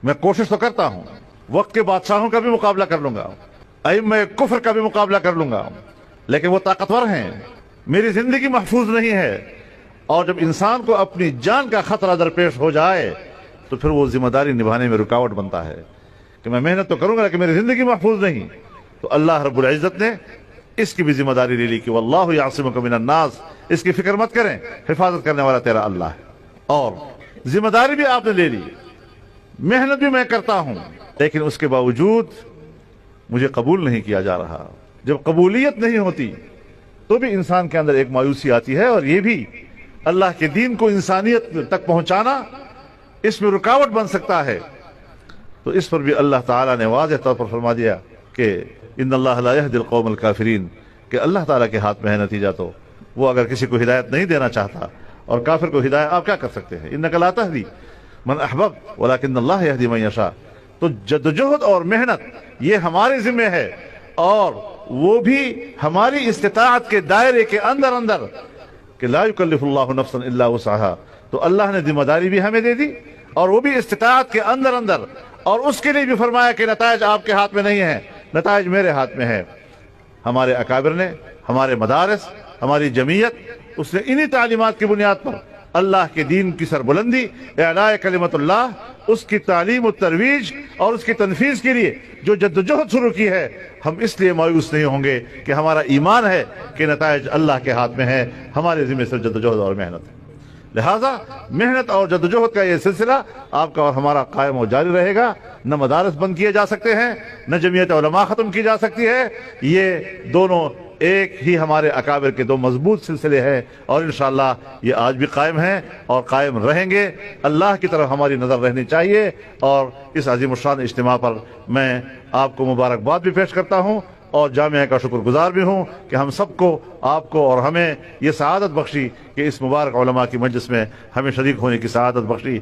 मैं कोशिश तो करता हूं, वक्त के बादशाहों का भी मुकाबला कर लूंगा, अइम्मे कुफ्र का भी मुकाबला कर लूंगा, लेकिन वो ताकतवर हैं, मेरी जिंदगी महफूज नहीं है। और जब इंसान को अपनी जान का खतरा दरपेश हो जाए तो फिर वो जिम्मेदारी निभाने में रुकावट बनता है कि मैं मेहनत तो करूंगा लेकिन मेरी जिंदगी महफूज नहीं। तो अल्लाह रब्बुल इज्जत ने इसकी भी जिम्मेदारी ले ली कि वल्लाहु यासिमुका मिनन नास, इसकी फिक्र मत करें, हिफाजत करने वाला तेरा अल्लाह है। और जिम्मेदारी भी आपने ले ली, मेहनत भी मैं करता हूं, लेकिन उसके बावजूद मुझे कबूल नहीं किया जा रहा। जब कबूलियत नहीं होती तो भी इंसान के अंदर एक मायूसी आती है, और ये भी अल्लाह के दीन को इंसानियत तक पहुंचाना इसमें रुकावट बन सकता है। तो इस पर भी अल्लाह ताला ने वाज़ेह तौर पर फरमा दिया कि इन्नल्लाह ला यहदिल कौमल काफिरीन, कि अल्लाह ताला के हाथ में है नतीजा। तो वो अगर किसी को हिदायत नहीं देना चाहता, और काफिर को हिदायत आप क्या कर सकते हैं, इन्नका ला तहदी मन अहबब्त वलाकिन्नल्लाह यहदी मन यशा। तो जद्दोजहद और मेहनत ये हमारे जिम्मे है, और वो भी हमारी इस्तिताअत के दायरे के अंदर अंदर, कि ला युकल्लिफुल्लाहु नफ्सन इल्ला वुसअहा। तो अल्लाह ने जिम्मेदारी भी हमें दे दी, और वो भी इस्तिताअत के अंदर अंदर, और उसके लिए भी फरमाया कि नताइज आपके हाथ में नहीं है, नताइज मेरे हाथ में है। हमारे अकाबिर ने, हमारे मदारिस, हमारी जमीयत, उसने इन्हीं तालीमात की बुनियाद पर अल्लाह के दीन की सरबुलंदी, इलाए कलिमतुल्लाह, उसकी तालीम और तरवीज और उसकी तनफीज के लिए जो जद्दोजहद शुरू की है, हम इसलिए मायूस नहीं होंगे कि हमारा ईमान है कि नताइज अल्लाह के हाथ में है, हमारे जिम्मे सिर्फ जद्दोजहद और मेहनत है। लिहाजा मेहनत और जद्दोजहद का ये सिलसिला आपका और हमारा कायम और जारी रहेगा। न मदारस बंद किए जा सकते हैं, न जमीयत उलमा ख़त्म की जा सकती है। ये दोनों एक ही हमारे अकाबिर के दो मजबूत सिलसिले हैं, और इंशाअल्लाह ये आज भी कायम हैं और कायम रहेंगे। अल्लाह की तरफ हमारी नज़र रहनी चाहिए। और इस अज़ीमुश्शान इज्तिमा पर मैं आपको मुबारकबाद भी पेश करता हूँ, और जामिया का शुक्रगुजार भी हूँ कि हम सबको, आपको और हमें ये सआदत बख्शी कि इस मुबारक उलमा की मजलिस में हमें शरीक होने की सआदत बख्शी।